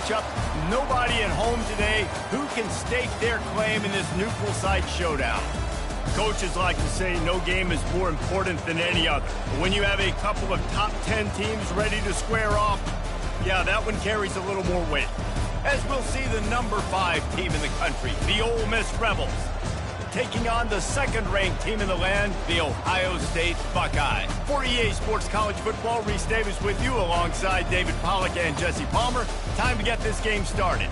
matchup. Nobody at home today who can stake their claim in this neutral site showdown. Coaches like to say no game is more important than any other. But when you have a couple of top 10 teams ready to square off, yeah, that one carries a little more weight. As we'll see the number 5 team in the country, the Ole Miss Rebels, taking on the second-ranked team in the land, the Ohio State Buckeyes. For EA Sports College Football, Reese Davis with you alongside David Pollack and Jesse Palmer. Time to get this game started.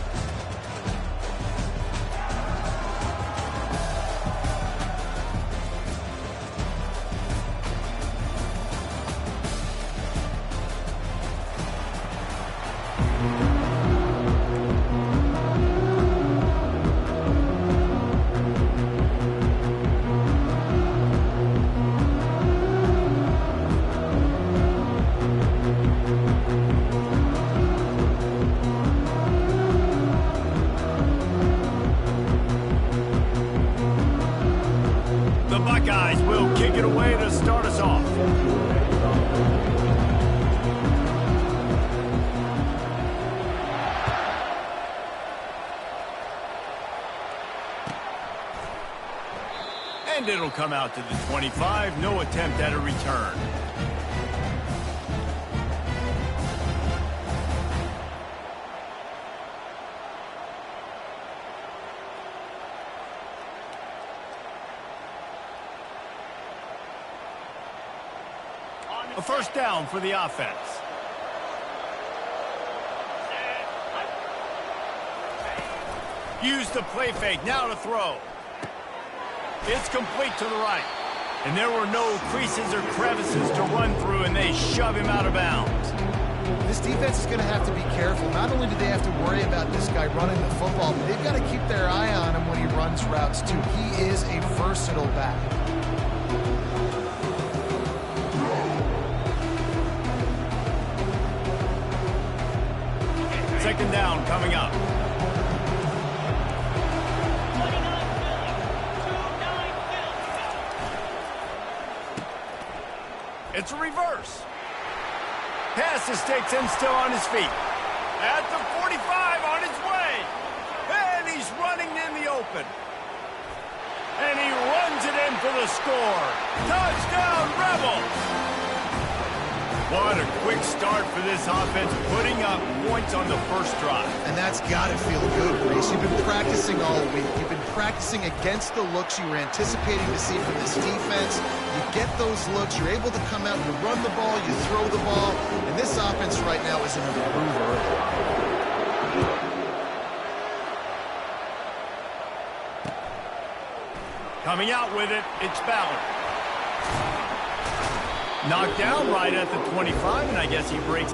Buckeyes will kick it away to start us off. And it'll come out to the 25. No attempt at a return. A first down for the offense. Use the play fake, now to throw. It's complete to the right. And there were no creases or crevices to run through, and they shove him out of bounds. This defense is going to have to be careful. Not only do they have to worry about this guy running the football, but they've got to keep their eye on him when he runs routes, too. He is a versatile back. Second down coming up. It's a reverse. Pass mistakes him still on his feet. At the 45 on his way. And he's running in the open. And he runs it in for the score. Touchdown, Rebels! What a quick start for this offense, putting up points on the first drive. And that's got to feel good, Grace. You've been practicing all week. You've been practicing against the looks you were anticipating to see from this defense. You get those looks, you're able to come out, you run the ball, you throw the ball, and this offense right now is in a groove early. Coming out with it, it's Ballard. Knocked down right at the 25, and I guess he breaks.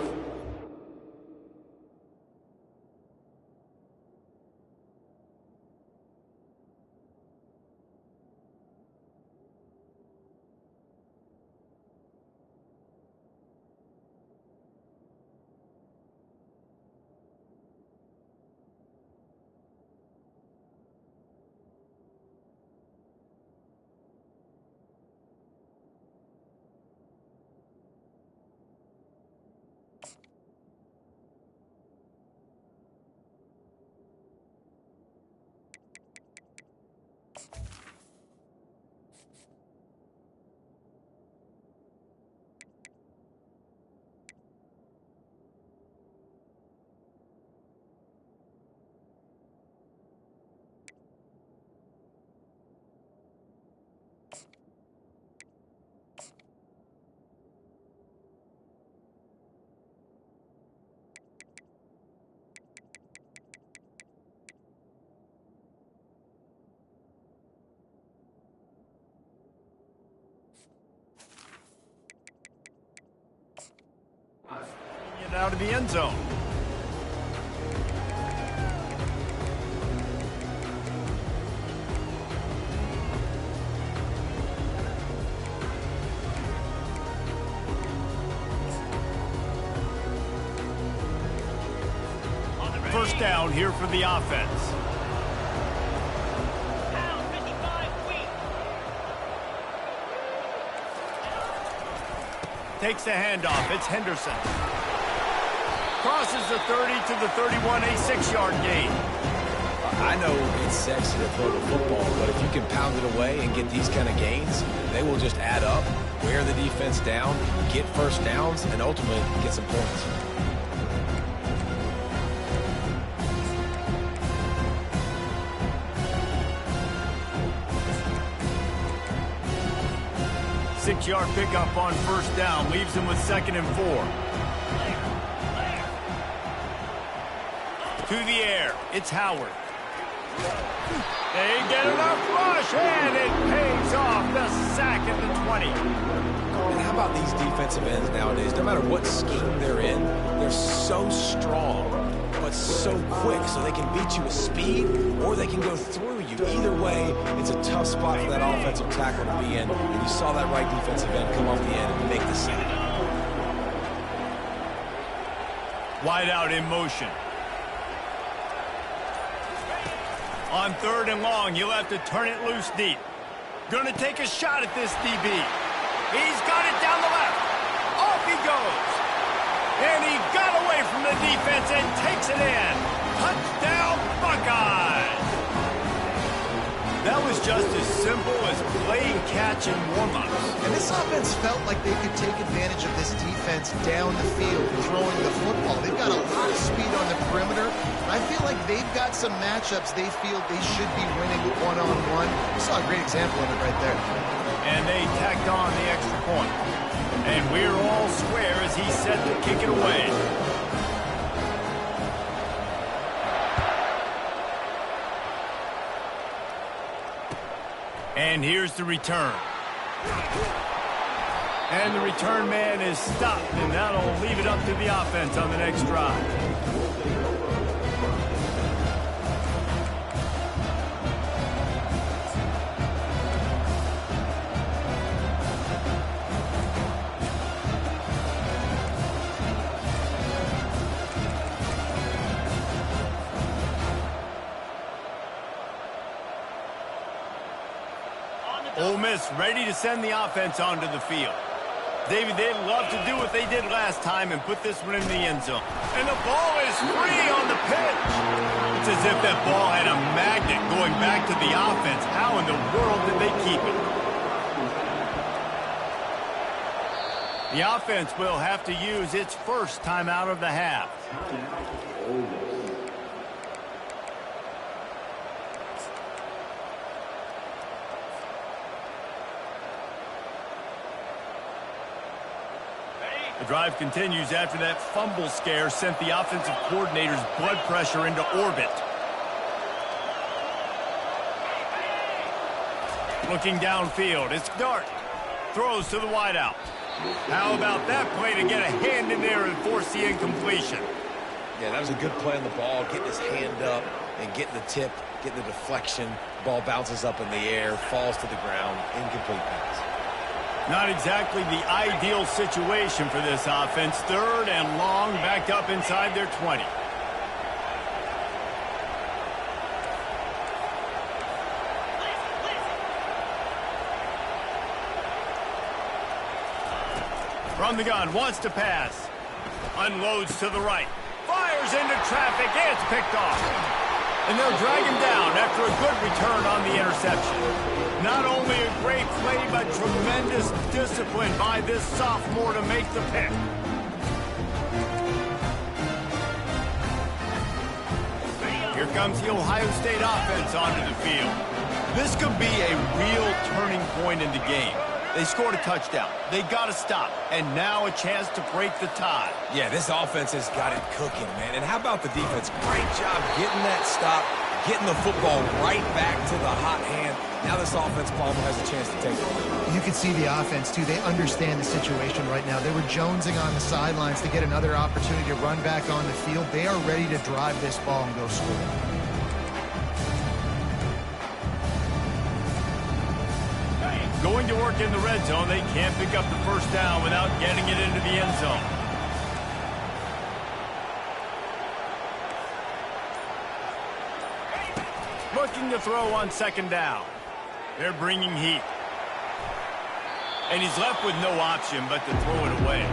Get out of the end zone. First down here for the offense. Takes the handoff. It's Henderson. Crosses the 30 to the 31, a 6-yard gain. I know it's sexy to throw the football, but if you can pound it away and get these kind of gains, they will just add up, wear the defense down, get first downs, and ultimately get some points. Six-yard pickup on first down leaves him with 2nd and 4. To the air, it's Howard. They get enough rush, and it pays off. The sack at the 20. And how about these defensive ends nowadays? No matter what scheme they're in, they're so strong, but so quick, so they can beat you with speed, or they can go through you. Either way, it's a tough spot for that offensive tackle to be in. And you saw that right defensive end come off the end and make the sack. Wide out in motion. On 3rd and long, you'll have to turn it loose deep. Gonna take a shot at this DB. He's got it down the left. Off he goes. And he got away from the defense and takes it in. Touchdown, Buckeyes. That was just as simple as playing catch and warm-ups. And this offense felt like they could take advantage of this defense down the field, throwing the football. They've got a lot of speed on the perimeter. I feel like they've got some matchups they feel they should be winning one-on-one. We saw a great example of it right there. And they tacked on the extra point. And we're all square as he set to kick it away. And here's the return. And the return man is stopped, and that'll leave it up to the offense on the next drive. Ole Miss ready to send the offense onto the field. David, they'd love to do what they did last time and put this one in the end zone. And the ball is free on the pitch. It's as if that ball had a magnet going back to the offense. How in the world did they keep it? The offense will have to use its first timeout of the half. The drive continues after that fumble scare sent the offensive coordinator's blood pressure into orbit. Looking downfield, it's Dart. Throws to the wideout. How about that play to get a hand in there and force the incompletion? Yeah, that was a good play on the ball, getting his hand up and getting the tip, getting the deflection. Ball bounces up in the air, falls to the ground, incomplete pass. Not exactly the ideal situation for this offense. 3rd and long, backed up inside their 20. From the gun, wants to pass. Unloads to the right. Fires into traffic, and it's picked off. And they'll drag him down after a good return on the interception. Not only a great play, but tremendous discipline by this sophomore to make the pick. Here comes the Ohio State offense onto the field. This could be a real turning point in the game. They scored a touchdown. They got to stop. And now a chance to break the tie. Yeah, this offense has got it cooking, man. And how about the defense? Great job getting that stop, getting the football right back to the hot hand. Now this offense, Palmer, has a chance to take it. You can see the offense, too. They understand the situation right now. They were jonesing on the sidelines to get another opportunity to run back on the field. They are ready to drive this ball and go score. Going to work in the red zone, they can't pick up the first down without getting it into the end zone. Looking to throw on 2nd down. They're bringing heat. And he's left with no option but to throw it away.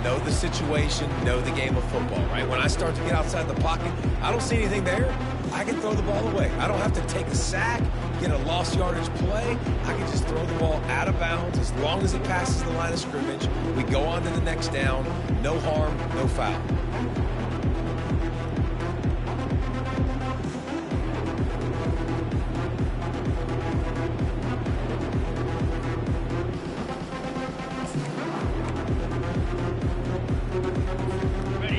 know the situation, know the game of football, right? When I start to get outside the pocket, I don't see anything there, I can throw the ball away. I don't have to take a sack, get a lost yardage play. I can just throw the ball out of bounds as long as it passes the line of scrimmage. We go on to the next down. No harm, no foul.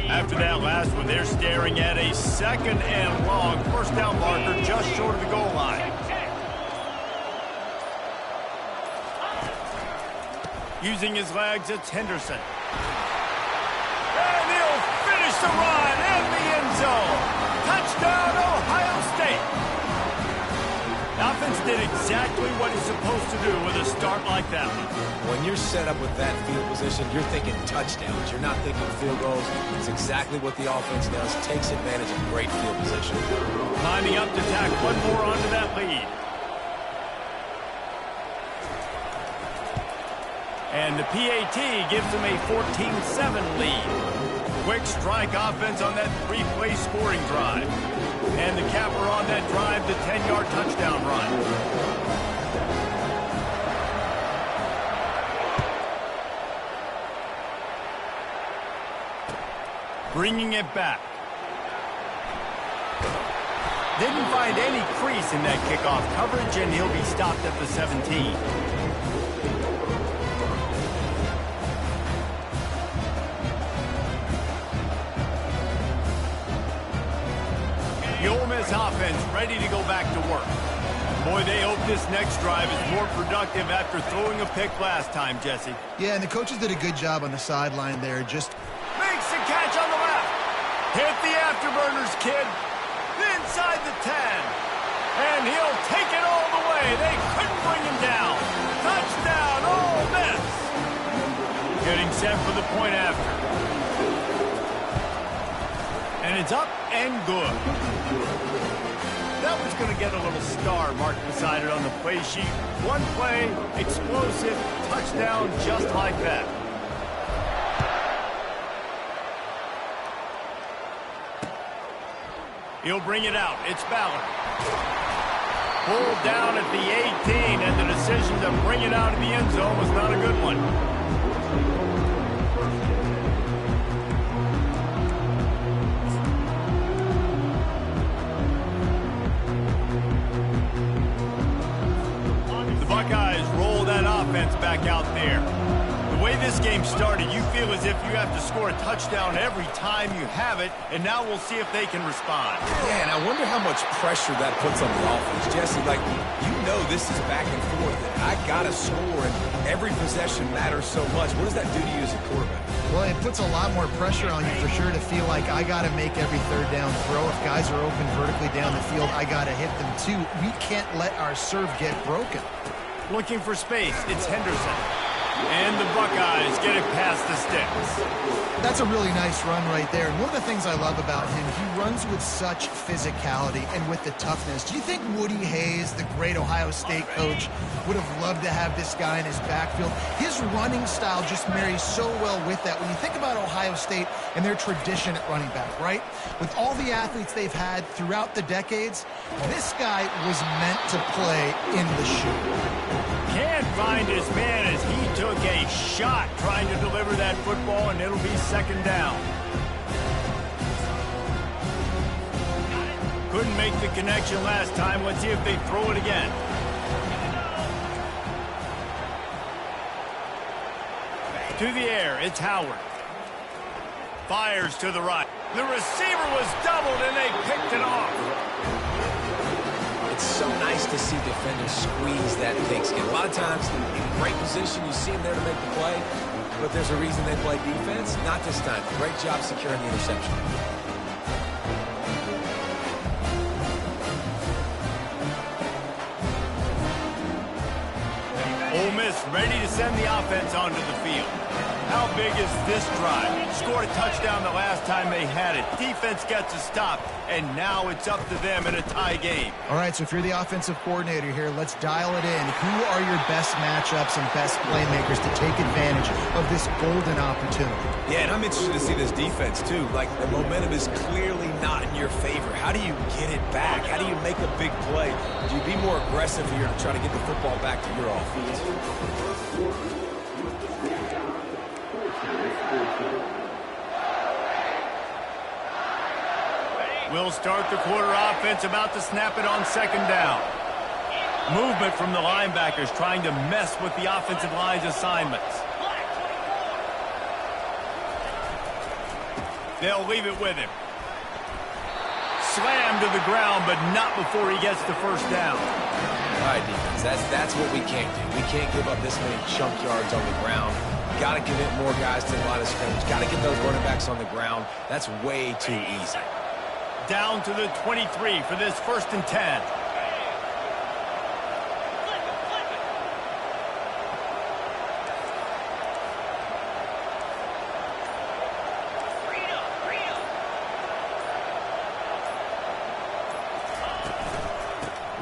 After that last one, they're staring at a 2nd and long. First down marker just short of the goal line. Using his legs, it's Henderson. And he'll finish the run in the end zone. Touchdown, Ohio State. The offense did exactly what he's supposed to do with a start like that one. When you're set up with that field position, you're thinking touchdowns. You're not thinking field goals. It's exactly what the offense does. Takes advantage of great field position. Climbing up to tack one more onto that lead. And the PAT gives them a 14-7 lead. Quick strike offense on that 3-play scoring drive. And the capper on that drive, the 10-yard touchdown run. Bringing it back. Didn't find any crease in that kickoff coverage, and he'll be stopped at the 17. The Ole Miss offense ready to go back to work. Boy, they hope this next drive is more productive after throwing a pick last time, Jesse. Yeah, and the coaches did a good job on the sideline there. Just makes the catch on the left. Hit the afterburners, kid. Inside the 10. And he'll take it all the way. They couldn't bring him down. Touchdown, Ole Miss. Getting set for the point after. And it's up and good. That was going to get a little star marked beside it on the play sheet. One play, explosive, touchdown just like that. He'll bring it out. It's Ballard. Pulled down at the 18, and the decision to bring it out of the end zone was not a good one. The Buckeyes roll that offense back out there. The way this game started, you feel as if you have to score a touchdown every time you have it, and now we'll see if they can respond. Yeah, and I wonder how much pressure that puts on the offense. Jesse, like, you know this is back and forth. I got to score, and every possession matters so much. What does that do to you as a quarterback? Well, it puts a lot more pressure on you for sure to feel like I got to make every third down throw. If guys are open vertically down the field, I got to hit them too. We can't let our serve get broken. Looking for space, it's Henderson. And the Buckeyes get it past the sticks. That's a really nice run right there. And one of the things I love about him, he runs with such physicality and with the toughness. Do you think Woody Hayes, the great Ohio State coach, would have loved to have this guy in his backfield? His running style just marries so well with that. When you think about Ohio State and their tradition at running back, right? With all the athletes they've had throughout the decades, this guy was meant to play in the shoe. Can't find his man as he took a shot trying to deliver that football, and it'll be second down. Couldn't make the connection last time. Let's see if they throw it again. To the air, it's Howard. Fires to the right. The receiver was doubled, and they picked it off. It's so nice to see defenders squeeze that pigskin. A lot of times, in great position, you see them there to make the play, but there's a reason they play defense. Not this time. Great job securing the interception. Ole Miss ready to send the offense onto the field. How big is this drive? Scored a touchdown the last time they had it. Defense gets a stop, and now it's up to them in a tie game. All right, so if you're the offensive coordinator here, let's dial it in. Who are your best matchups and best playmakers to take advantage of this golden opportunity? Yeah, and I'm interested to see this defense, too. Like, the momentum is clearly not in your favor. How do you get it back? How do you make a big play? Do you be more aggressive here to try to get the football back to your offense? We'll start the quarter offense, about to snap it on second down. Movement from the linebackers trying to mess with the offensive line's assignments. They'll leave it with him. Slammed to the ground, but not before he gets the first down. All right, defense, that's what we can't do. We can't give up this many chunk yards on the ground. Got to commit more guys to the line of scrimmage. Got to get those running backs on the ground. That's way too easy. Down to the 23 for this 1st and 10.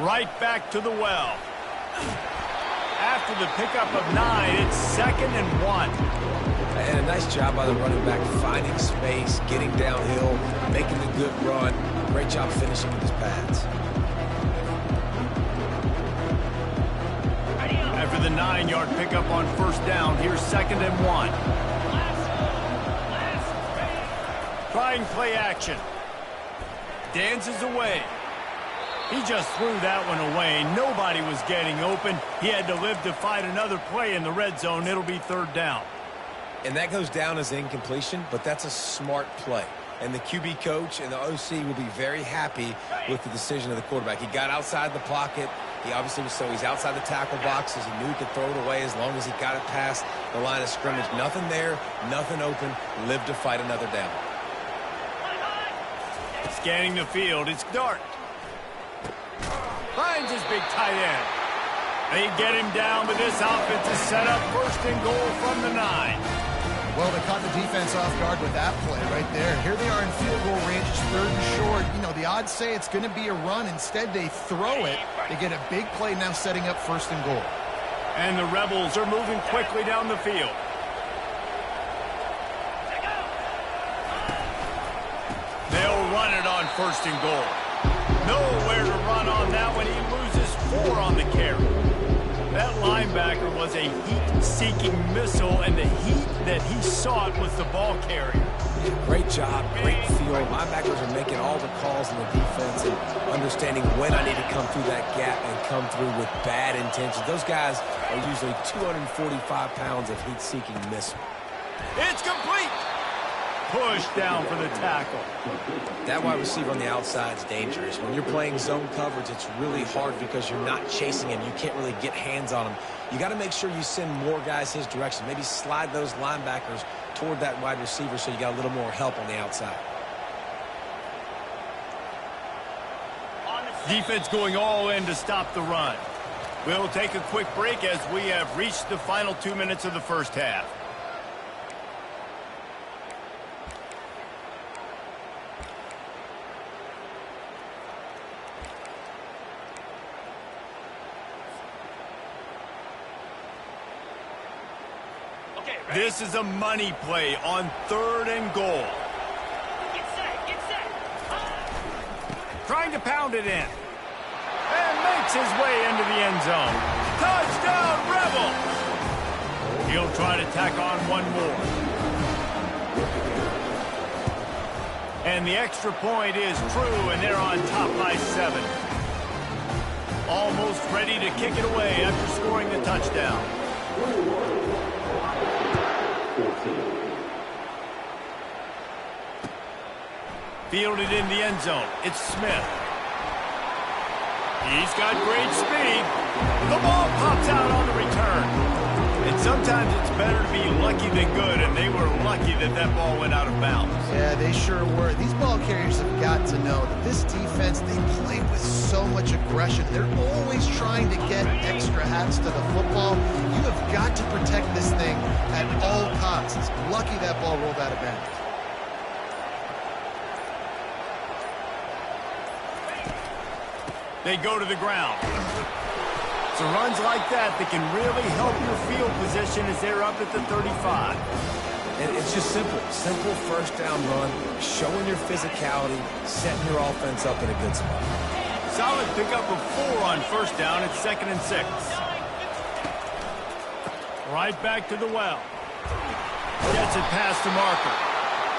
Right back to the well. After the pickup of 9, it's 2nd and 1. And a nice job by the running back, finding space, getting downhill, making the good run. Great job finishing with his pads. After the 9-yard pickup on 1st down, here's 2nd and 1. Trying play action. Dances away. He just threw that one away. Nobody was getting open. He had to live to fight another play in the red zone. It'll be 3rd down. And that goes down as incompletion, but that's a smart play. And the QB coach and the OC will be very happy with the decision of the quarterback. He got outside the pocket. He obviously was, so he's outside the tackle boxes. He knew he could throw it away as long as he got it past the line of scrimmage. Nothing there, nothing open. Lived to fight another down. Scanning the field, it's Dart. Finds his big tight end. They get him down, but this offense is set up 1st and goal from the 9. Well, they caught the defense off guard with that play right there. Here they are in field goal range. It's 3rd and short. You know, the odds say it's going to be a run. Instead, they throw it. They get a big play now setting up 1st and goal. And the Rebels are moving quickly down the field. They'll run it on 1st and goal. Nowhere to run on that one. He loses 4 on the carry. That linebacker was a heat-seeking missile, and the heat that he sought was the ball carrier. Great job, great field. Linebackers are making all the calls in the defense and understanding when I need to come through that gap and come through with bad intentions. Those guys are usually 245 pounds of heat-seeking missile. It's complete. Push down for the tackle. That wide receiver on the outside is dangerous. When you're playing zone coverage, it's really hard because you're not chasing him. You can't really get hands on him. You got to make sure you send more guys his direction. Maybe slide those linebackers toward that wide receiver so you got a little more help on the outside. Defense going all in to stop the run. We'll take a quick break as we have reached the final 2 minutes of the 1st half. This is a money play on 3rd and goal. Get set. Trying to pound it in. And makes his way into the end zone. Touchdown, Rebels! He'll try to tack on one more. And the extra point is true, and they're on top by 7. Almost ready to kick it away after scoring the touchdown. Fielded in the end zone. It's Smith. He's got great speed. The ball pops out on the return. It's Sometimes it's better to be lucky than good, and they were lucky that that ball went out of bounds. Yeah, they sure were. These ball carriers have got to know that this defense, they play with so much aggression. They're always trying to get extra hats to the football. You have got to protect this thing at all costs. Lucky that ball rolled out of bounds. They go to the ground. So runs like that can really help your field position as they're up at the 35. And it's just simple. Simple first down run, showing your physicality, setting your offense up in a good spot. Solid pickup of 4 on first down. It's 2nd and 6. Right back to the well. Gets it past the marker.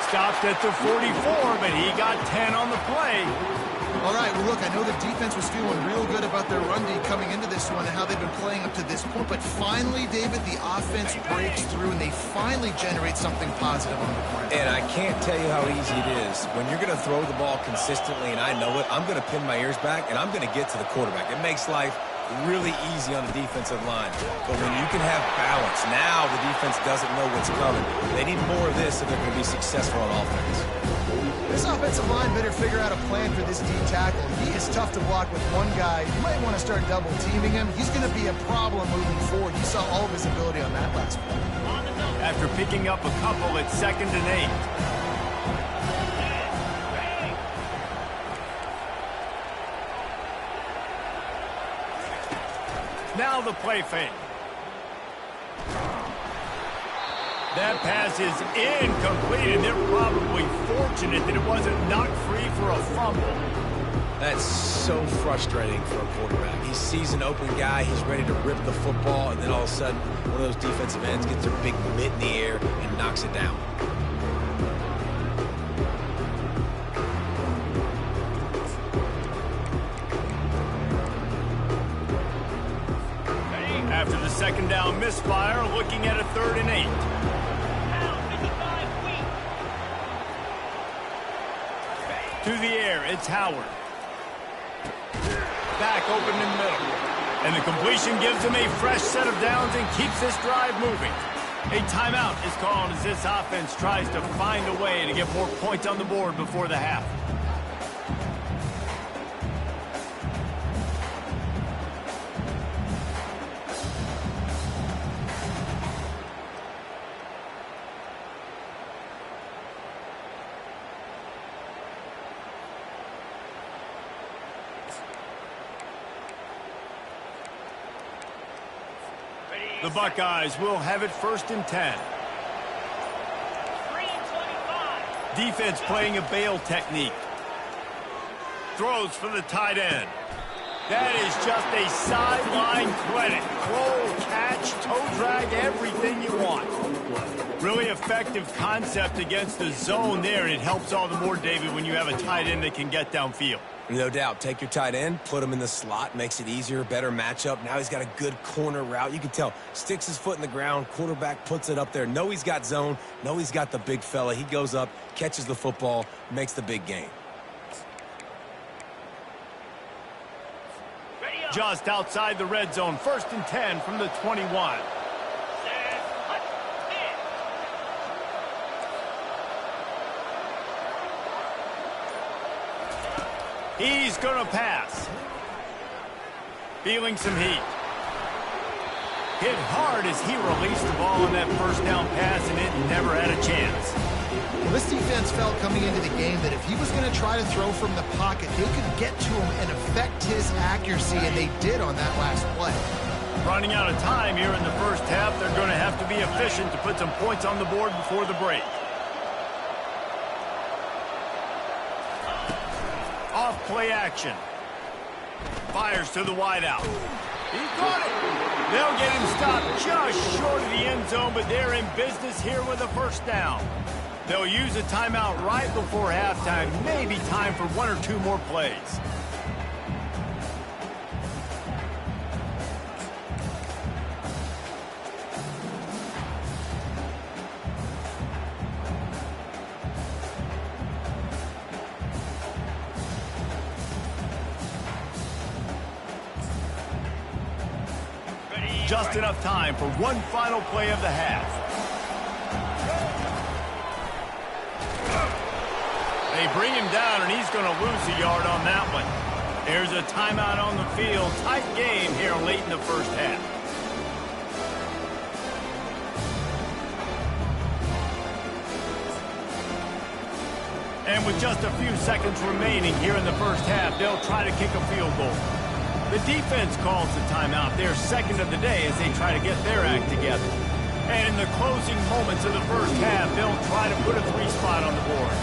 Stopped at the 44, but he got 10 on the play. All right, well, look, I know the defense was feeling real good about their run D coming into this one and how they've been playing up to this point, but finally, David, the offense breaks through and they finally generate something positive on the ground. And I can't tell you how easy it is. When you're going to throw the ball consistently, and I know it, I'm going to pin my ears back, and I'm going to get to the quarterback. It makes life really easy on the defensive line. But when you can have balance, now the defense doesn't know what's coming. They need more of this if they're going to be successful on offense. This offensive line better figure out a plan for this D tackle. He is tough to block with one guy. You might want to start double teaming him. He's going to be a problem moving forward. You saw all of his ability on that last play. After picking up a couple, it's 2nd and 8. Now the play fake. That pass is incomplete, and they're probably fortunate that it wasn't knocked free for a fumble. That's so frustrating for a quarterback. He sees an open guy, he's ready to rip the football, and then all of a sudden, one of those defensive ends gets their big mitt in the air and knocks it down. After the 2nd down misfire, looking at a 3rd and 8. To the air, it's Howard. Back open in the middle. And the completion gives him a fresh set of downs and keeps this drive moving. A timeout is called as this offense tries to find a way to get more points on the board before the half. The Buckeyes will have it 1st and 10. 3-25. Defense playing a bail technique. Throws for the tight end. That is just a sideline clinic. Roll, catch, toe drag, everything you want. Really effective concept against the zone there, and it helps all the more, David, when you have a tight end that can get downfield. No doubt. Take your tight end, put him in the slot, makes it easier, better matchup. Now he's got a good corner route. You can tell, sticks his foot in the ground, quarterback puts it up there. Know he's got zone, know he's got the big fella. He goes up, catches the football, makes the big game. Just outside the red zone, 1st and 10 from the 21. He's going to pass. Feeling some heat. Hit hard as he released the ball on that 1st down pass, and it never had a chance. Well, this defense felt coming into the game that if he was going to try to throw from the pocket, they could get to him and affect his accuracy, and they did on that last play. Running out of time here in the 1st half, they're going to have to be efficient to put some points on the board before the break. Off play action. Fires to the wideout. He caught it. They'll get him stopped just short of the end zone, but they're in business here with a 1st down. They'll use a timeout right before halftime. Maybe time for 1 or 2 more plays. just enough time for one final play of the half. They bring him down, and he's going to lose a yard on that one. There's a timeout on the field. Tight game here late in the first half. And with just a few seconds remaining here in the first half, they'll try to kick a field goal. The defense calls the timeout, their second of the day, as they try to get their act together. And in the closing moments of the first half, they'll try to put a 3-spot on the board.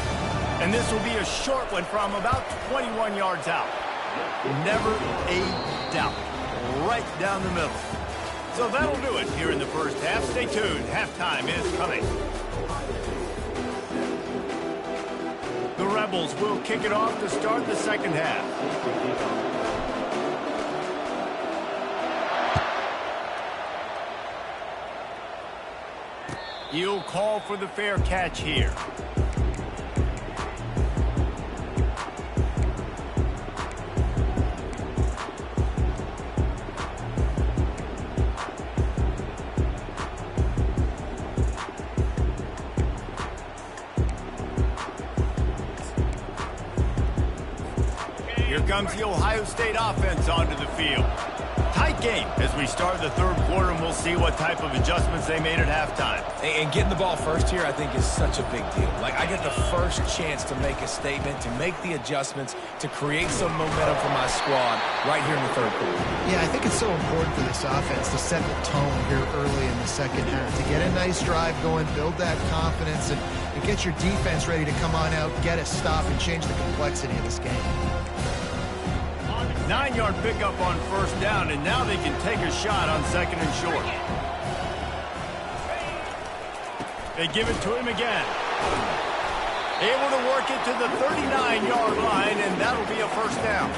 And this will be a short one from about 21 yards out. Never a doubt. Right down the middle. So that'll do it here in the first half. Stay tuned. Halftime is coming. The Rebels will kick it off to start the second half. You'll call for the fair catch here. Here comes the Ohio State offense onto the field. Tight game as we start the third quarter, and we'll see what type of adjustments they made at halftime. And getting the ball first here, I think, is such a big deal. Like, I get the first chance to make a statement, to make the adjustments, to create some momentum for my squad right here in the third quarter. Yeah, I think it's so important for this offense to set the tone here early in the second half, to get a nice drive going, build that confidence, and get your defense ready to come on out, get a stop, and change the complexity of this game. 9-yard pickup on first down, and now they can take a shot on second and short. They give it to him again. Able to work it to the 39-yard line, and that'll be a first down.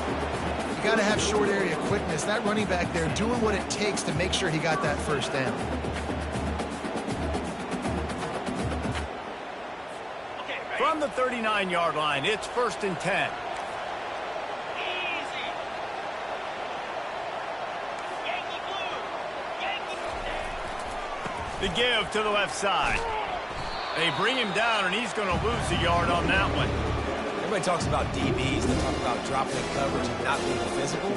You got to have short area quickness. That running back there doing what it takes to make sure he got that first down. From the 39-yard line, it's 1st and 10. The give to the left side. They bring him down, and he's going to lose a yard on that one. Everybody talks about DBs. They talk about dropping in coverage and not being physical.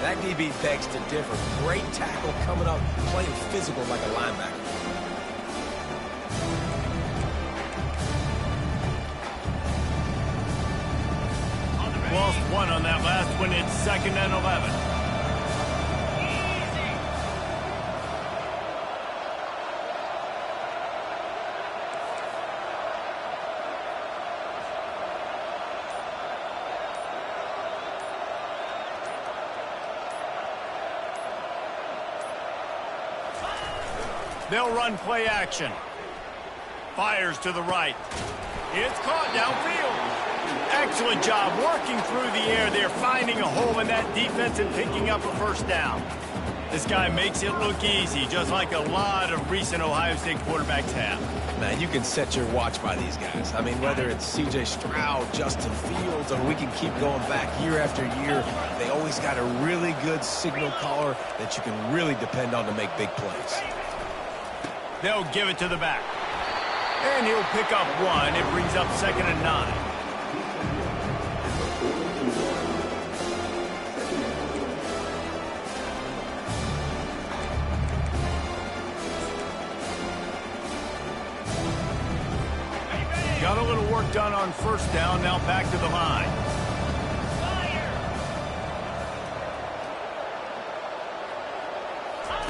That DB begs to differ. Great tackle coming up, playing physical like a linebacker. Lost one on that last one. It's 2nd and 11. They'll run play action. Fires to the right. It's caught downfield. Excellent job working through the air there, finding a hole in that defense and picking up a first down. This guy makes it look easy, just like a lot of recent Ohio State quarterbacks have. Man, you can set your watch by these guys. I mean, whether it's C.J. Stroud, Justin Fields, or we can keep going back year after year, they always got a really good signal caller that you can really depend on to make big plays. They'll give it to the back. And he'll pick up one. It brings up 2nd and 9. Got a little work done on first down. Now back to the line.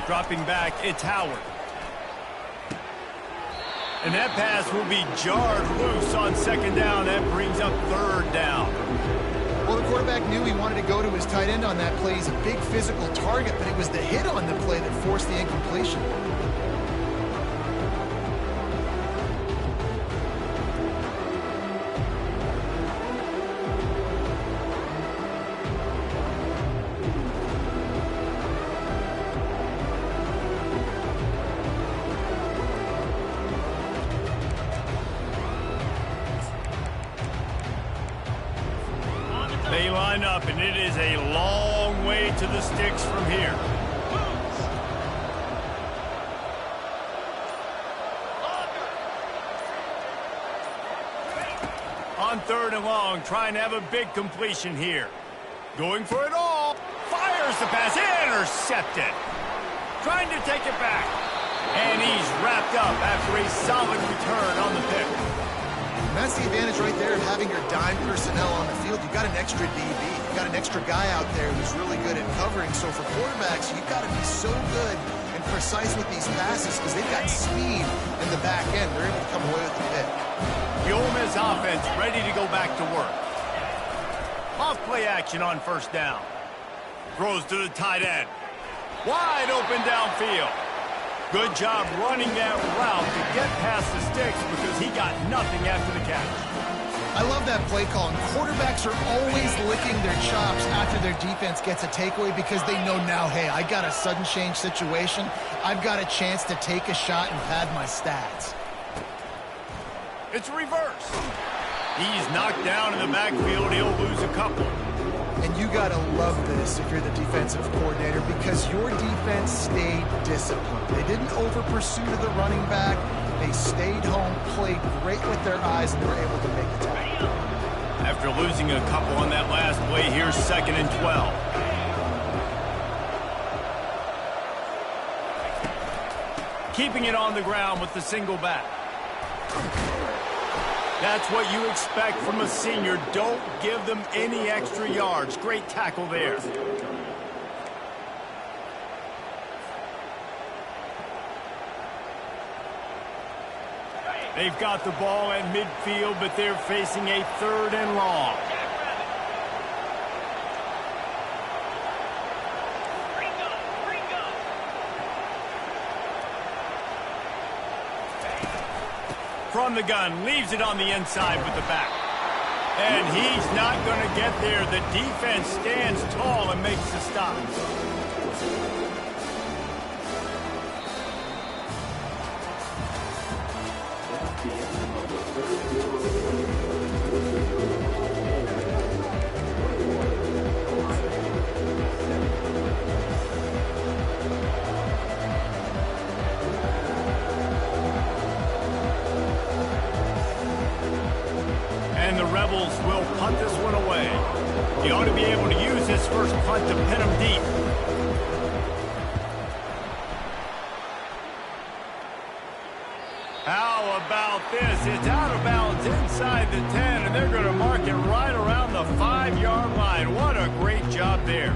Dropping back, it's Howard. And that pass will be jarred loose on 2nd down. That brings up 3rd down. Well, the quarterback knew he wanted to go to his tight end on that play. He's a big physical target, but it was the hit on the play that forced the incompletion. They line up, and it is a long way to the sticks from here. strong, trying to have a big completion here. Going for it all. Fires the pass. Intercepted. Trying to take it back. And he's wrapped up after a solid return on the pick. And that's the advantage right there of having your dime personnel on the field. You've got an extra DB. You've got an extra guy out there who's really good at covering. So for quarterbacks, you've got to be so good and precise with these passes because they've got speed in the back end. They're able to come away with the pick. The Ole Miss offense ready to go back to work. Off play action on first down. Throws to the tight end. Wide open downfield. Good job running that route to get past the sticks because he got nothing after the catch. I love that play call. And quarterbacks are always licking their chops after their defense gets a takeaway because they know now, hey, I got a sudden change situation. I've got a chance to take a shot and pad my stats. It's reverse. He's knocked down in the backfield. He'll lose a couple. And you got to love this if you're the defensive coordinator because your defense stayed disciplined. They didn't over-pursue to the running back. They stayed home, played great with their eyes, and they were able to make the tackle. After losing a couple on that last play, here's 2nd and 12. Keeping it on the ground with the single back. That's what you expect from a senior. Don't give them any extra yards. Great tackle there. They've got the ball at midfield, but they're facing a 3rd and long. From the gun, leaves it on the inside with the back. And he's not going to get there. The defense stands tall and makes the stop. And the Rebels will punt this one away. He ought to be able to use this first punt to pin him deep. How about this? It's out of bounds inside the 10, and they're going to mark it right around the 5-yard line. What a great job there.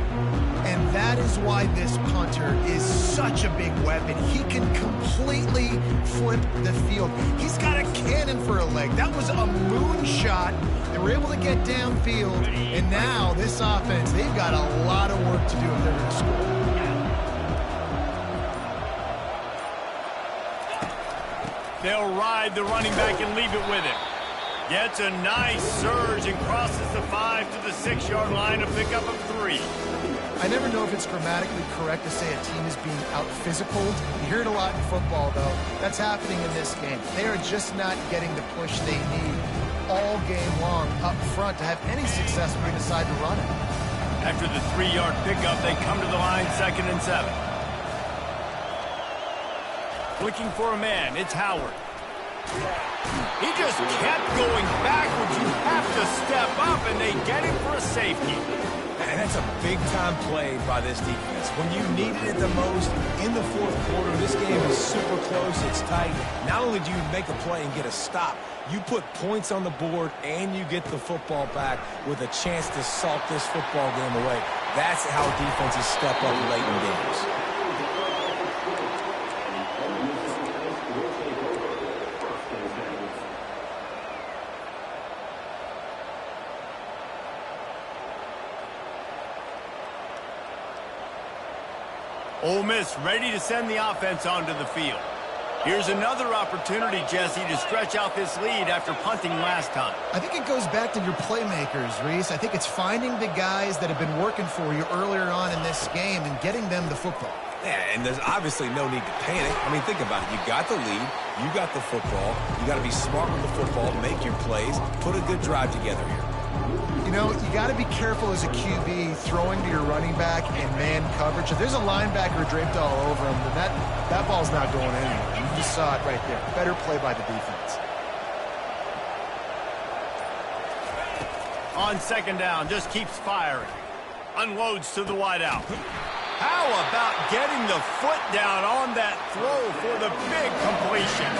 And that is why this punter is such a big weapon. He can completely flip the field. He's got a cannon for a leg. That was a moonshot. They were able to get downfield, and now this offense, they've got a lot of work to do if they're going to score. They'll ride the running back and leave it with him. Gets a nice surge and crosses the 5 to the 6-yard line to pick up a 3. I never know if it's grammatically correct to say a team is being out-physicaled. You hear it a lot in football, though. That's happening in this game. They are just not getting the push they need all game long up front to have any success when they decide to run it. After the 3-yard pickup, they come to the line 2nd and 7. Looking for a man, it's Howard. He just kept going backwards. You have to step up, and they get him for a safety. And that's a big-time play by this defense. When you needed it the most in the 4th quarter, this game is super close, it's tight. Not only do you make a play and get a stop, you put points on the board and you get the football back with a chance to salt this football game away. That's how defenses step up late in games. Ole Miss ready to send the offense onto the field. Here's another opportunity, Jesse, to stretch out this lead after punting last time. I think it goes back to your playmakers, Reese. I think it's finding the guys that have been working for you earlier on in this game and getting them the football. Yeah, and there's obviously no need to panic. I mean, think about it. You got the lead. You got the football. You got to be smart with the football, make your plays, put a good drive together here. You know, you got to be careful as a QB throwing to your running back in man coverage. If there's a linebacker draped all over him, then that ball's not going anywhere. You just saw it right there. Better play by the defense. On second down, just keeps firing. Unloads to the wideout. How about getting the foot down on that throw for the big completion?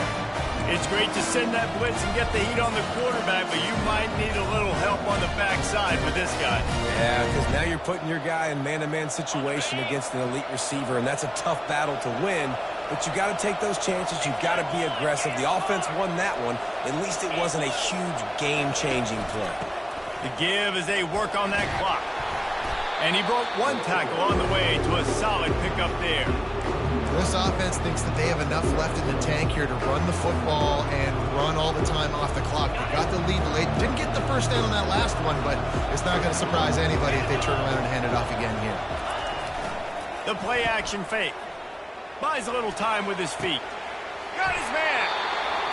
It's great to send that blitz and get the heat on the quarterback, but you might need a little help on the backside with this guy. Yeah, because now you're putting your guy in man-to-man situation against an elite receiver, and that's a tough battle to win. But you got to take those chances. You've got to be aggressive. The offense won that one. At least it wasn't a huge game-changing play. The give as they work on that clock. And he broke one tackle on the way to a solid pickup there. This offense thinks that they have enough left in the tank here to run the football and run all the time off the clock. They got the lead late. Didn't get the first down on that last one, but it's not going to surprise anybody if they turn around and hand it off again here. The play-action fake. Buys a little time with his feet. Got his man.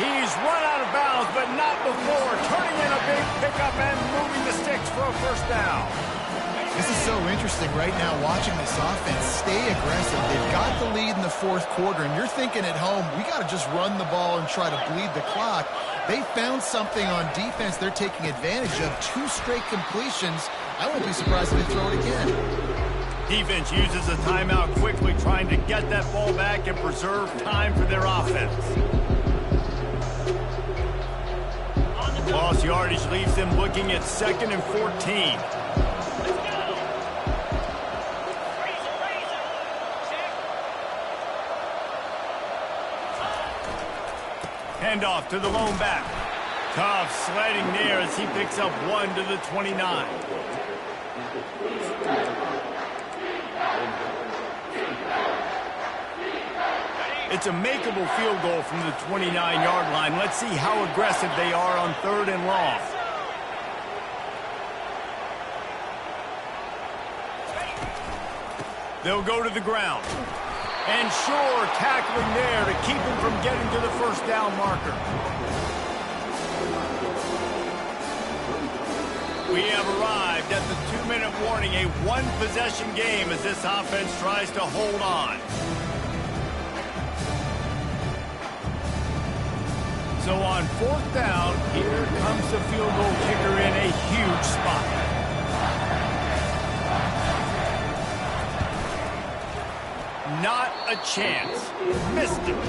He's run out of bounds, but not before turning in a big pickup and moving the sticks for a first down. This is so interesting right now watching this offense stay aggressive. They've got the lead in the fourth quarter, and you're thinking at home, we got to just run the ball and try to bleed the clock. They found something on defense they're taking advantage of. 2 straight completions. I won't be surprised if they throw it again. Defense uses a timeout quickly, trying to get that ball back and preserve time for their offense. Lost yardage leaves them looking at 2nd and 14. Handoff to the lone back. Tough sledding there as he picks up 1 to the 29. It's a makeable field goal from the 29-yard line. Let's see how aggressive they are on 3rd and long. They'll go to the ground. And sure, tackling there to keep him from getting to the first down marker. We have arrived at the 2-minute warning, a 1-possession game as this offense tries to hold on. So on 4th down, here comes the field goal kicker in a huge spot. Not a chance. Missed him.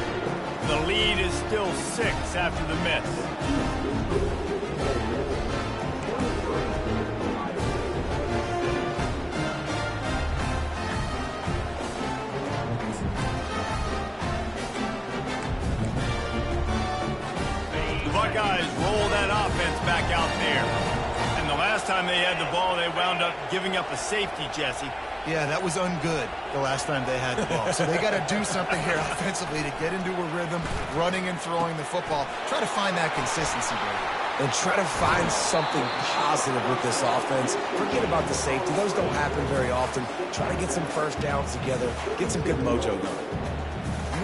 The lead is still 6 after the miss. The Buckeyes roll that offense back out there. And the last time they had the ball, they wound up giving up a safety, Jesse. Yeah, that was ungood the last time they had the ball. So they got to do something here offensively to get into a rhythm, running and throwing the football. Try to find that consistency, Brady. And try to find something positive with this offense. Forget about the safety. Those don't happen very often. Try to get some first downs together. Get some good mojo going.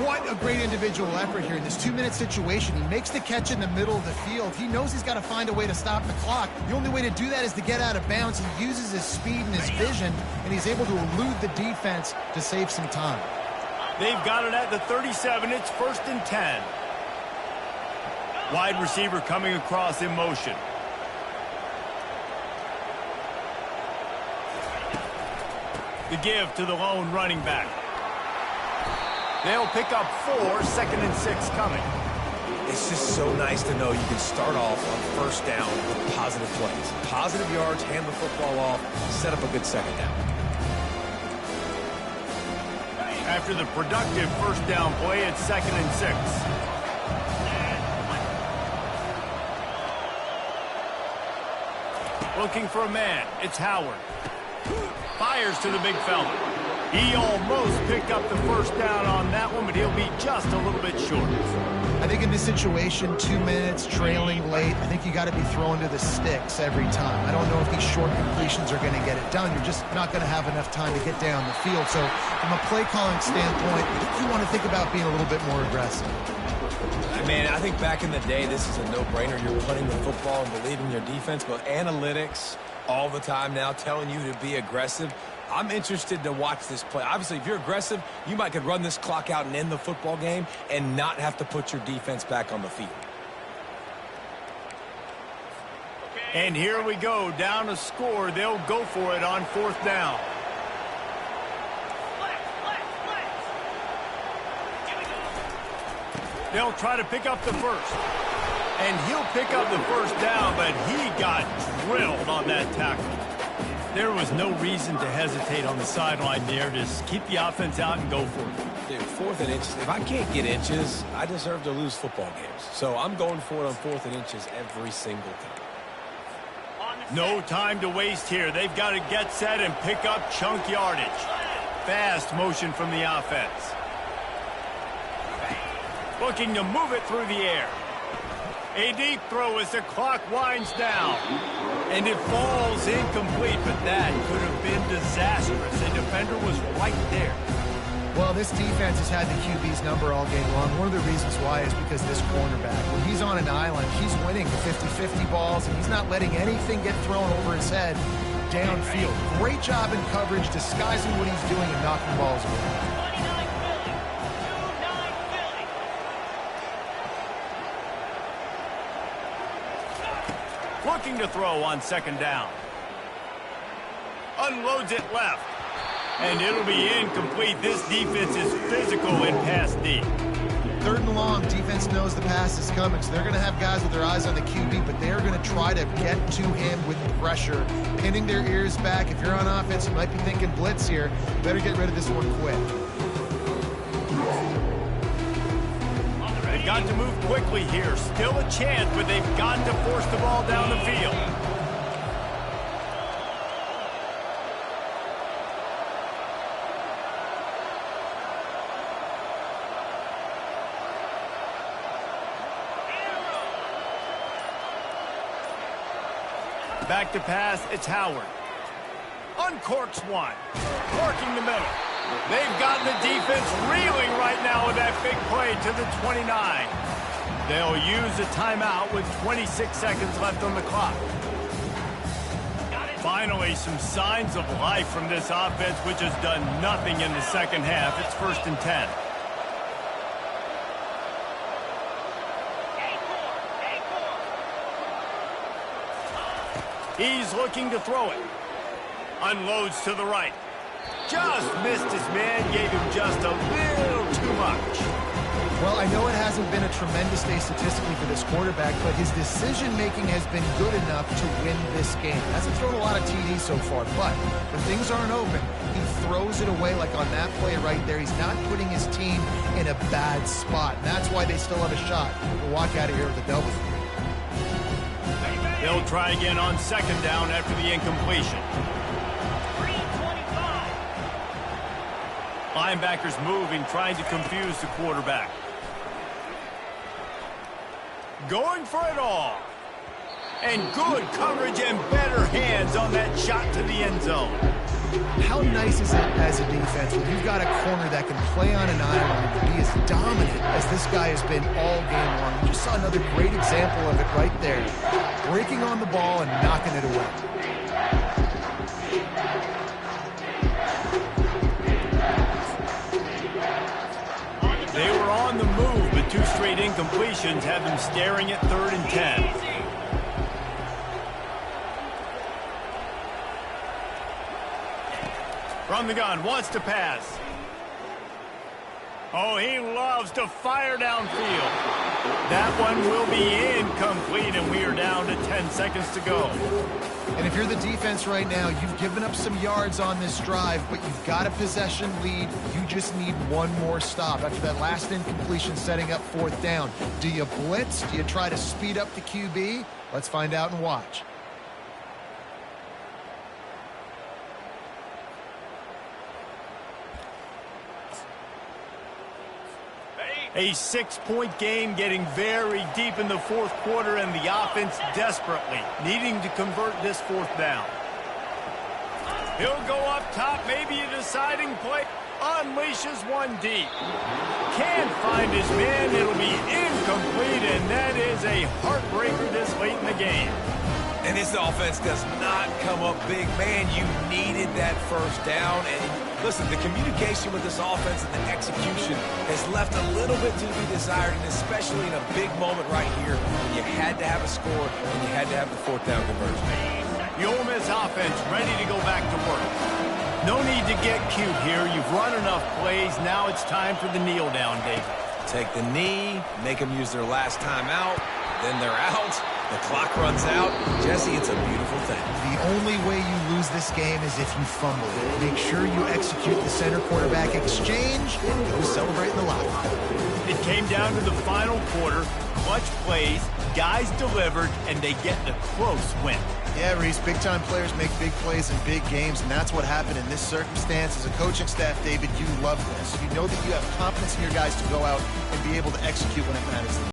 What a great individual effort here in this 2-minute situation. He makes the catch in the middle of the field. He knows he's got to find a way to stop the clock. The only way to do that is to get out of bounds. He uses his speed and his vision, and he's able to elude the defense to save some time. They've got it at the 37. It's 1st and 10. Wide receiver coming across in motion. The give to the lone running back. They'll pick up 4, 2nd and 6 coming. It's just so nice to know you can start off on 1st down with positive plays. Positive yards, hand the football off, set up a good 2nd down. After the productive 1st down play, it's 2nd and 6. Looking for a man. It's Howard. Fires to the big fella. He almost picked up the first down on that one, but he'll be just a little bit short. I think in this situation, 2 minutes, trailing late, I think you got to be throwing to the sticks every time. I don't know if these short completions are going to get it done. You're just not going to have enough time to get down the field. So from a play calling standpoint, you want to think about being a little bit more aggressive. Man, I think back in the day, this is a no-brainer. You're punting the football and believing your defense, but analytics all the time now telling you to be aggressive. I'm interested to watch this play. Obviously, if you're aggressive, you might could run this clock out and end the football game and not have to put your defense back on the field. And here we go, down a score. They'll go for it on 4th down. They'll try to pick up the first. And he'll pick up the first down, but he got drilled on that tackle. There was no reason to hesitate on the sideline there. Just keep the offense out and go for it. Dude, 4th and inches. If I can't get inches, I deserve to lose football games. So I'm going for it on 4th and inches every single time. No time to waste here. They've got to get set and pick up chunk yardage. Fast motion from the offense. Looking to move it through the air. A deep throw as the clock winds down. And it falls incomplete, but that could have been disastrous. The defender was right there. Well, this defense has had the QB's number all game long. One of the reasons why is because this cornerback, when he's on an island, he's winning the 50-50 balls, and he's not letting anything get thrown over his head downfield. Great job in coverage, disguising what he's doing and knocking balls away. Looking to throw on 2nd down. Unloads it left. And it'll be incomplete. This defense is physical in pass deep. 3rd and long, defense knows the pass is coming, so they're going to have guys with their eyes on the QB, but they're going to try to get to him with pressure, pinning their ears back. If you're on offense, you might be thinking blitz here. Better get rid of this one quick. They've got to move quickly here. Still a chance, but they've got to force the ball down the field. Back to pass, it's Howard. Uncorks one. Corking the middle. They've gotten the defense reeling right now with that big play to the 29. They'll use a timeout with 26 seconds left on the clock. Finally, some signs of life from this offense, which has done nothing in the second half. It's 1st and 10. He's looking to throw it. Unloads to the right. Just missed his man, gave him just a little too much. Well, I know it hasn't been a tremendous day statistically for this quarterback, but his decision-making has been good enough to win this game. Hasn't thrown a lot of TDs so far, but when things aren't open, he throws it away like on that play right there. He's not putting his team in a bad spot, and that's why they still have a shot to walk out of here with a W. They'll try again on 2nd down after the incompletion. Linebackers moving, trying to confuse the quarterback. Going for it all. And good coverage and better hands on that shot to the end zone. How nice is it as a defense when you've got a corner that can play on an island and be as dominant as this guy has been all game long? You just saw another great example of it right there. Breaking on the ball and knocking it away. They were on the move, but 2 straight incompletions have them staring at 3rd and 10. From the gun, wants to pass. Oh, he loves to fire downfield. That one will be incomplete, and we are down to 10 seconds to go. And if you're the defense right now, you've given up some yards on this drive, but you've got a possession lead. You just need one more stop. After that last incompletion setting up 4th down, do you blitz? Do you try to speed up the QB? Let's find out and watch. A 6-point game getting very deep in the 4th quarter, and the offense desperately needing to convert this 4th down. He'll go up top, maybe a deciding play. Unleashes one deep. Can't find his man. It'll be incomplete, and that is a heartbreaker this late in the game. And this offense does not come up big. Man, you needed that 1st down, and Listen, the communication with this offense and the execution has left a little bit to be desired, and especially in a big moment right here when you had to have a score and you had to have the fourth down conversion. The Ole Miss offense ready to go back to work. No need to get cute here. You've run enough plays. Now it's time for the kneel down, David. Take the knee, make them use their last time out, then they're out. The clock runs out. Jesse, it's a beautiful thing. The only way you lose this game is if you fumble it. Make sure you execute the center quarterback exchange and go celebrate in the locker room. It came down to the final quarter. Clutch plays, guys delivered, and they get the close win. Yeah, Reese, big-time players make big plays in big games, and that's what happened in this circumstance. As a coaching staff, David, you love this. You know that you have confidence in your guys to go out and be able to execute when it matters.